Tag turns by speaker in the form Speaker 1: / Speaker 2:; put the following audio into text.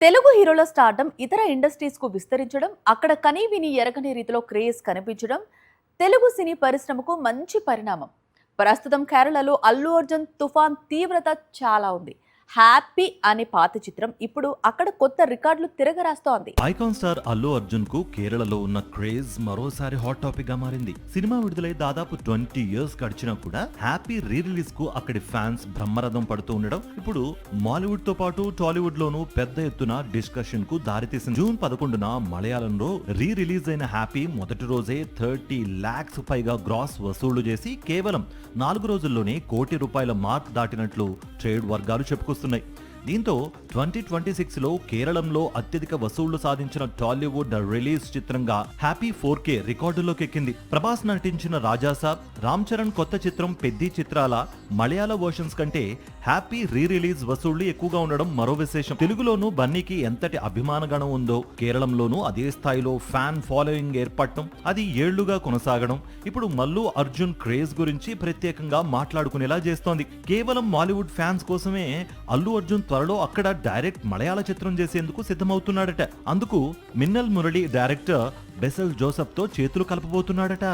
Speaker 1: తెలుగు హీరోల స్టార్డమ్ ఇతర ఇండస్ట్రీస్ కు విస్తరించడం, అక్కడ కనీవిని ఎరగని రీతిలో క్రేజ్ కనిపించడం తెలుగు సినీ పరిశ్రమకు మంచి పరిణామం. ప్రస్తుతం కేరళలో అల్లు అర్జున్ తుఫాన్ తీవ్రత చాలా ఉంది. హ్యాపీ అనే పాత చిత్రం ఇప్పుడు అక్కడ కొత్త రికార్డులు తిరగరాస్తోంది.
Speaker 2: ఐకాన్ స్టార్ అల్లు అర్జున్ కు కేరళలో ఉన్న క్రేజ్ మరోసారి హాట్ టాపిక్ గా మారింది. సినిమా విడుదలై దాదాపు 20 ఇయర్స్ గడిచినా కూడా హ్యాపీ రీ రిలీజ్ కు అక్కడి ఫ్యాన్స్ బ్రహ్మరథం పడుతూ ఉండడం ఇప్పుడు మాలీవుడ్ తో పాటు టాలీవుడ్ లోనూ పెద్ద ఎత్తున డిస్కషన్ కు దారితీసింది. జూన్ 11న మలయాళంలో రీ రిలీజ్ అయిన హ్యాపీ మొదటి రోజే 30 lakhs పైగా గ్రాస్ వసూళ్లు చేసి కేవలం 4 రోజుల్లోనే ₹1 కోటి మార్క్ దాటినట్లు ట్రేడ్ వర్గాలు చెప్పుకొస్తున్నాయి. దీంతో 2026లో కేరళంలో అత్యధిక వసూళ్లు సాధించిన టాలీవుడ్ రిలీజ్ చిత్రంగా హ్యాపీ 4K రికార్డులోకి ఎక్కింది. ప్రభాస్ నటించిన రాజాసాబ్, రామ్ చరణ్ కొత్త చిత్రం పెద్ది చిత్రాల మలయాళ వర్షన్స్ కంటే హ్యాపీ రీ రిలీజ్ వసూళ్లు ఎక్కువగా ఉండడం మరో విశేషం. తెలుగులోనూ బన్నీకి ఎంతటి అభిమానగణం ఉందో కేరళంలోనూ అదే స్థాయిలో ఫ్యాన్ ఫాలోయింగ్ ఏర్పడటం, అది ఏళ్లుగా కొనసాగడం ఇప్పుడు మల్లు అర్జున్ క్రేజ్ గురించి ప్రత్యేకంగా మాట్లాడుకునేలా చేస్తోంది. కేవలం మాలీవుడ్ ఫ్యాన్స్ కోసమే అల్లు అర్జున్ త్వరలో అక్కడ డైరెక్ట్ మలయాళ చిత్రం చేసేందుకు సిద్ధమవుతున్నాడట. అందుకు Minnal Murali director Basel Joseph తో చేతులు కలపబోతున్నాడట.